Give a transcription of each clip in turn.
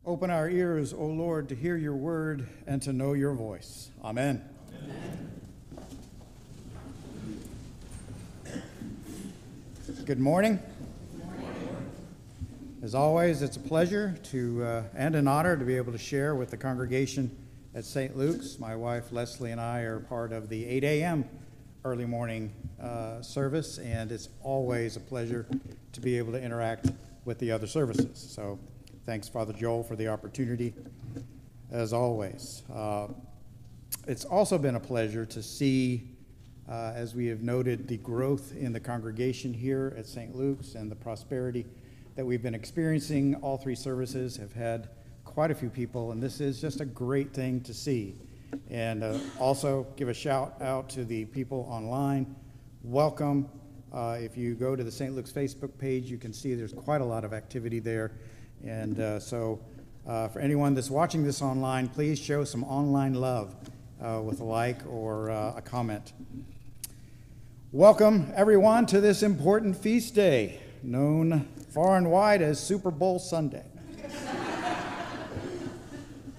Open our ears, O Lord, to hear your word and to know your voice. Amen. Good morning. As always, it's a pleasure and an honor to be able to share with the congregation at St. Luke's. My wife Leslie and I are part of the 8 a.m. early morning service, and it's always a pleasure to be able to interact with the other services. So thanks, Father Joel, for the opportunity, as always. It's also been a pleasure to see, as we have noted, the growth in the congregation here at St. Luke's and the prosperity that we've been experiencing. All three services have had quite a few people, and this is just a great thing to see. And also give a shout out to the people online. Welcome. If you go to the St. Luke's Facebook page, you can see there's quite a lot of activity there. And so for anyone that's watching this online, please show some online love with a like or a comment. Welcome, everyone, to this important feast day, known far and wide as Super Bowl Sunday.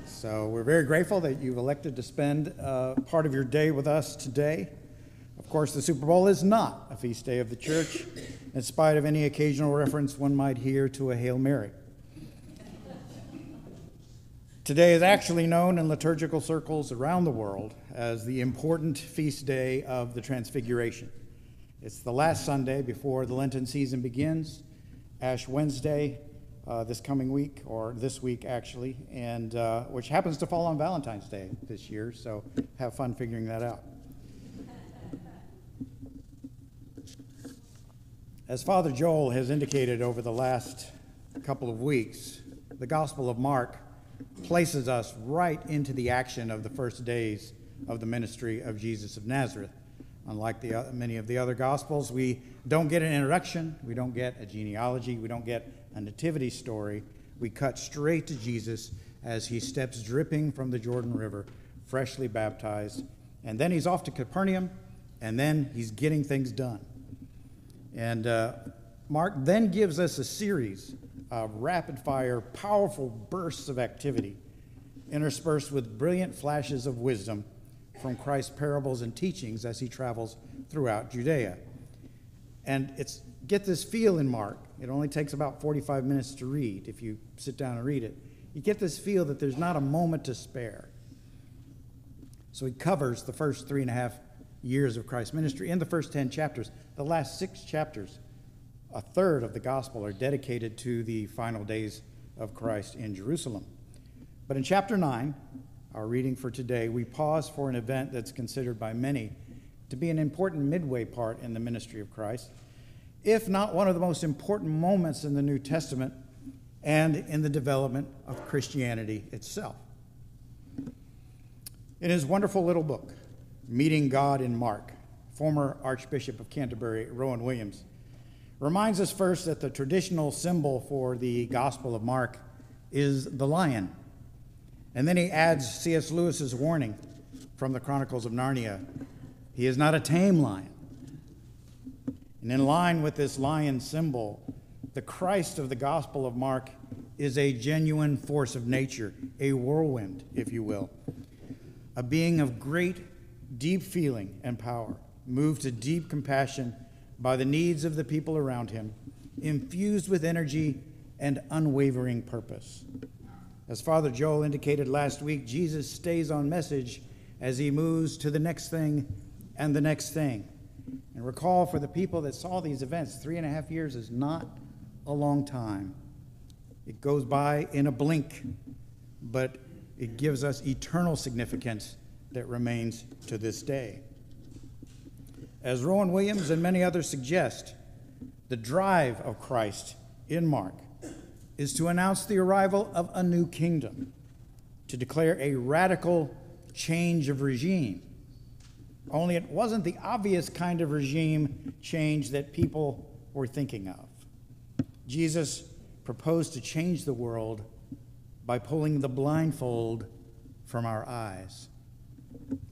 So we're very grateful that you've elected to spend part of your day with us today. Of course, the Super Bowl is not a feast day of the church, in spite of any occasional reference one might hear to a Hail Mary. Today is actually known in liturgical circles around the world as the important feast day of the Transfiguration. It's the last Sunday before the Lenten season begins, Ash Wednesday, this coming week, or this week actually, and which happens to fall on Valentine's Day this year, so have fun figuring that out. As Father Joel has indicated over the last couple of weeks, the Gospel of Mark places us right into the action of the first days of the ministry of Jesus of Nazareth. Unlike many of the other Gospels, we don't get an introduction, we don't get a genealogy, we don't get a nativity story. We cut straight to Jesus as he steps dripping from the Jordan River, freshly baptized, and then he's off to Capernaum, and then he's getting things done. And Mark then gives us a series of rapid-fire, powerful bursts of activity, interspersed with brilliant flashes of wisdom from Christ's parables and teachings as he travels throughout Judea. And get this feel in Mark. It only takes about 45 minutes to read if you sit down and read it. You get this feel that there's not a moment to spare. So he covers the first 3.5 years of Christ's ministry in the first 10 chapters. The last 6 chapters, a third of the gospel, are dedicated to the final days of Christ in Jerusalem. But in chapter 9, our reading for today, we pause for an event that's considered by many to be an important midway part in the ministry of Christ, if not one of the most important moments in the New Testament and in the development of Christianity itself. In his wonderful little book, Meeting God in Mark, former Archbishop of Canterbury, Rowan Williams, reminds us first that the traditional symbol for the Gospel of Mark is the lion. And then he adds C.S. Lewis's warning from the Chronicles of Narnia. He is not a tame lion. And in line with this lion symbol, the Christ of the Gospel of Mark is a genuine force of nature, a whirlwind, if you will, a being of great, deep feeling and power, moved to deep compassion by the needs of the people around him, infused with energy and unwavering purpose. As Father Joel indicated last week, Jesus stays on message as he moves to the next thing and the next thing. And recall, for the people that saw these events, 3.5 years is not a long time. It goes by in a blink, but it gives us eternal significance that remains to this day. As Rowan Williams and many others suggest, the drive of Christ in Mark is to announce the arrival of a new kingdom, to declare a radical change of regime. Only it wasn't the obvious kind of regime change that people were thinking of. Jesus proposed to change the world by pulling the blindfold from our eyes.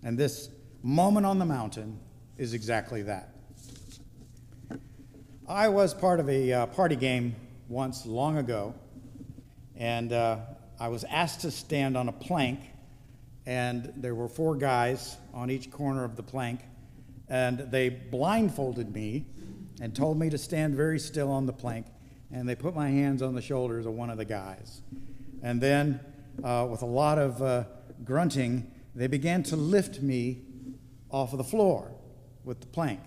And this moment on the mountain is exactly that. I was part of a party game once long ago, and I was asked to stand on a plank, and there were 4 guys on each corner of the plank, and they blindfolded me and told me to stand very still on the plank, and they put my hands on the shoulders of one of the guys. And then, with a lot of grunting, they began to lift me off of the floor with the plank,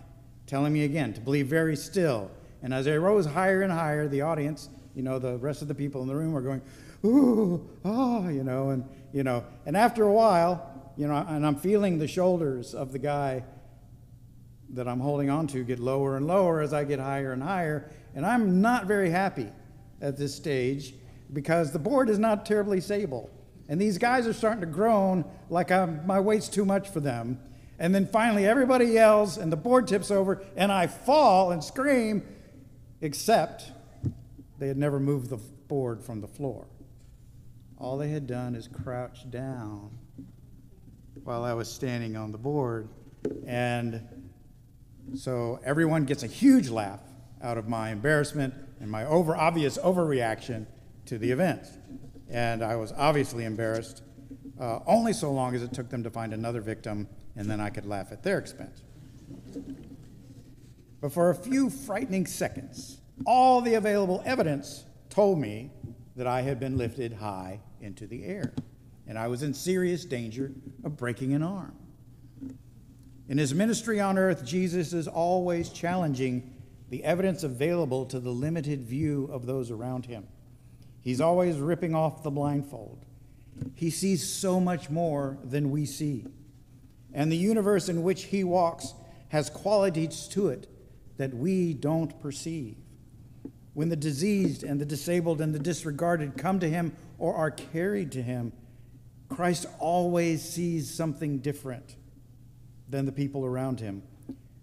telling me again to be very still. And as I rose higher and higher, the audience, the rest of the people in the room were going, ooh, oh, and after a while, and I'm feeling the shoulders of the guy that I'm holding on to get lower and lower as I get higher and higher, and I'm not very happy at this stage because the board is not terribly stable, and these guys are starting to groan like my weight's too much for them, and then finally everybody yells and the board tips over and I fall and scream, except they had never moved the board from the floor. All they had done is crouch down while I was standing on the board, and so everyone gets a huge laugh out of my embarrassment and my obvious overreaction to the event. And I was obviously embarrassed, only so long as it took them to find another victim, and then I could laugh at their expense. But for a few frightening seconds, all the available evidence told me that I had been lifted high into the air, and I was in serious danger of breaking an arm. In his ministry on earth, Jesus is always challenging the evidence available to the limited view of those around him. He's always ripping off the blindfold. He sees so much more than we see. And the universe in which he walks has qualities to it that we don't perceive. When the diseased and the disabled and the disregarded come to him or are carried to him, Christ always sees something different than the people around him.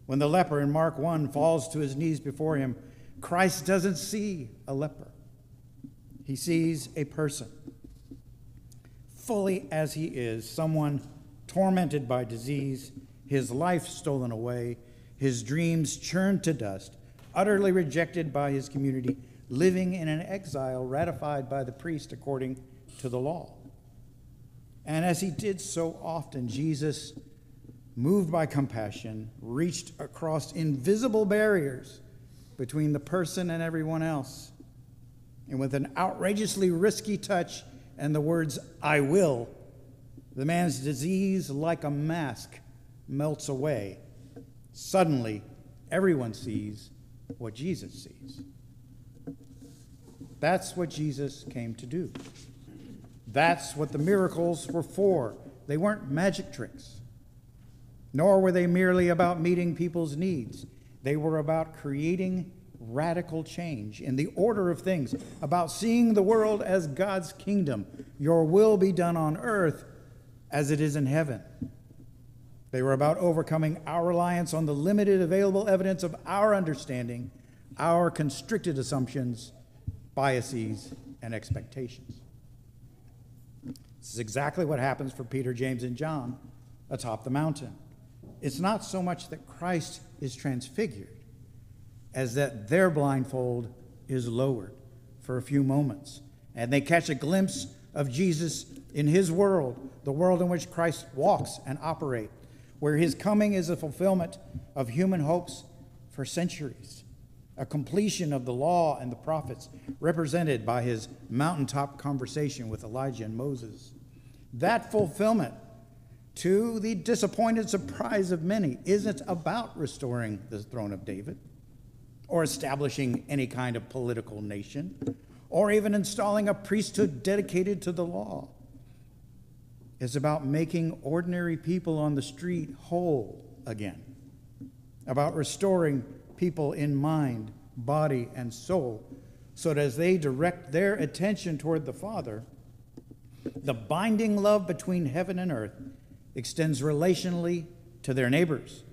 When the leper in Mark 1 falls to his knees before him, Christ doesn't see a leper. He sees a person, fully as he is, someone tormented by disease, his life stolen away, his dreams churned to dust, utterly rejected by his community, living in an exile ratified by the priest according to the law. And as he did so often, Jesus, moved by compassion, reached across invisible barriers between the person and everyone else. And with an outrageously risky touch and the words, "I will," the man's disease, like a mask, melts away. Suddenly, everyone sees what Jesus sees. That's what Jesus came to do. That's what the miracles were for. They weren't magic tricks, nor were they merely about meeting people's needs. They were about creating radical change in the order of things, about seeing the world as God's kingdom. Your will be done on earth as it is in heaven. They were about overcoming our reliance on the limited available evidence of our understanding, our constricted assumptions, biases, and expectations. This is exactly what happens for Peter, James, and John atop the mountain. It's not so much that Christ is transfigured as that their blindfold is lowered for a few moments, and they catch a glimpse of Jesus in his world, the world in which Christ walks and operates, where his coming is a fulfillment of human hopes for centuries, a completion of the law and the prophets represented by his mountaintop conversation with Elijah and Moses. That fulfillment, to the disappointed surprise of many, isn't about restoring the throne of David or establishing any kind of political nation or even installing a priesthood dedicated to the law. It's about making ordinary people on the street whole again, about restoring people in mind, body, and soul, so that as they direct their attention toward the Father, the binding love between heaven and earth extends relationally to their neighbors,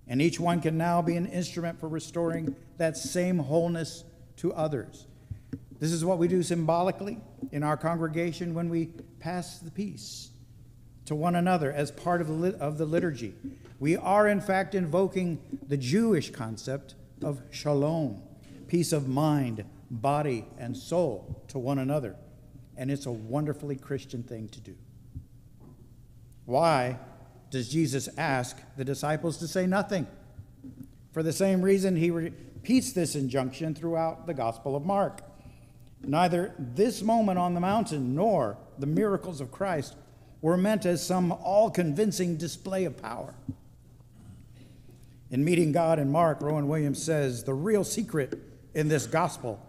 and each one can now be an instrument for restoring that same wholeness to others. This is what we do symbolically in our congregation when we pass the peace to one another as part of the liturgy. We are, in fact, invoking the Jewish concept of shalom, peace of mind, body, and soul to one another. and it's a wonderfully Christian thing to do. Why does Jesus ask the disciples to say nothing? For the same reason, he repeats this injunction throughout the Gospel of Mark. Neither this moment on the mountain nor the miracles of Christ were meant as some all-convincing display of power. In Meeting God in Mark, Rowan Williams says, the real secret in this gospel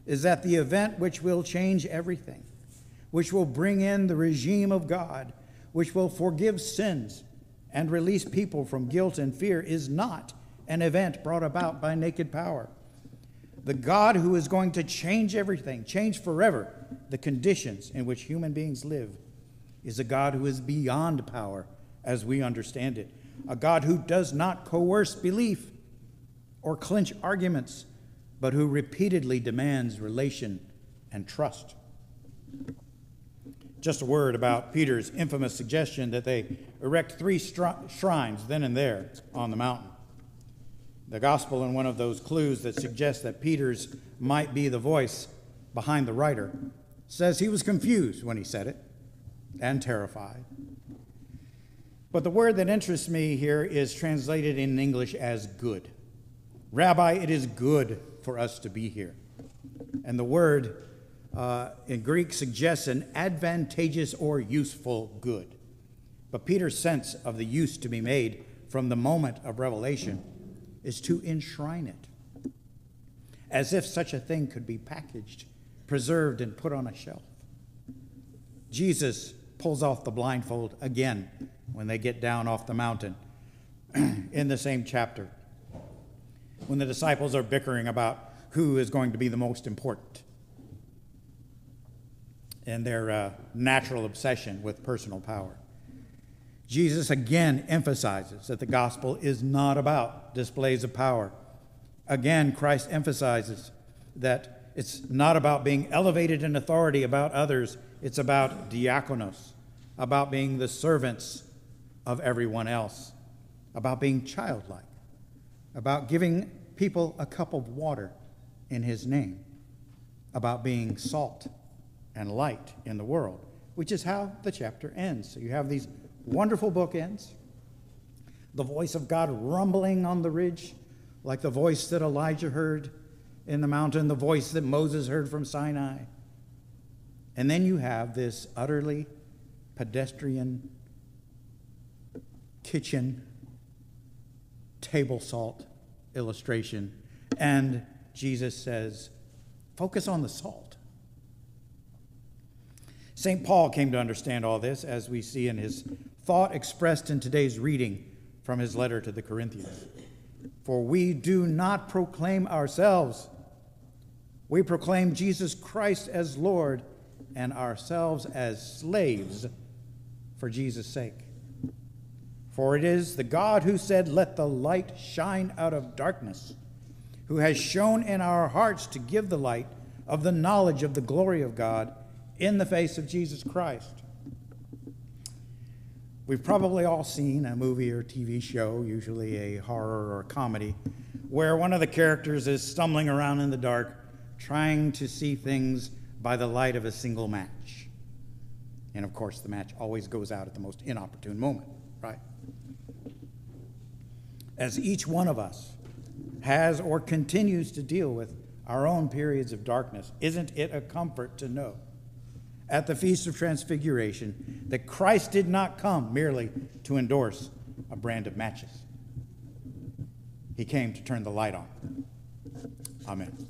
is that the event which will change everything, which will bring in the regime of God, which will forgive sins and release people from guilt and fear, is not an event brought about by naked power. The God who is going to change everything, change forever the conditions in which human beings live, is a God who is beyond power as we understand it, a God who does not coerce belief or clinch arguments, but who repeatedly demands relation and trust. Just a word about Peter's infamous suggestion that they erect 3 shrines then and there on the mountain. The gospel in one of those clues that suggests that Peter's might be the voice behind the writer says he was confused when he said it and terrified. But the word that interests me here is translated in English as good. Rabbi, it is good for us to be here. And the word in Greek suggests an advantageous or useful good. But Peter's sense of the use to be made from the moment of revelation is to enshrine it, as if such a thing could be packaged, preserved, and put on a shelf. Jesus pulls off the blindfold again when they get down off the mountain in the same chapter, when the disciples are bickering about who is going to be the most important in their natural obsession with personal power. Jesus again emphasizes that the gospel is not about displays of power. Again, Christ emphasizes that it's not about being elevated in authority about others. It's about diakonos, about being the servants of everyone else, about being childlike, about giving people a cup of water in his name, about being salt and light in the world, which is how the chapter ends. So you have these wonderful bookends, the voice of God rumbling on the ridge, like the voice that Elijah heard in the mountain, the voice that Moses heard from Sinai. And then you have this utterly pedestrian kitchen table salt illustration. And Jesus says, focus on the salt. St. Paul came to understand all this, as we see in his thought expressed in today's reading from his letter to the Corinthians. For we do not proclaim ourselves. We proclaim Jesus Christ as Lord and ourselves as slaves for Jesus' sake. For it is the God who said, let the light shine out of darkness, who has shone in our hearts to give the light of the knowledge of the glory of God in the face of Jesus Christ. We've probably all seen a movie or TV show, usually a horror or a comedy, where one of the characters is stumbling around in the dark, trying to see things by the light of a single match. And of course, the match always goes out at the most inopportune moment, right? As each one of us has or continues to deal with our own periods of darkness, isn't it a comfort to know at the Feast of Transfiguration that Christ did not come merely to endorse a brand of matches? He came to turn the light on. Amen.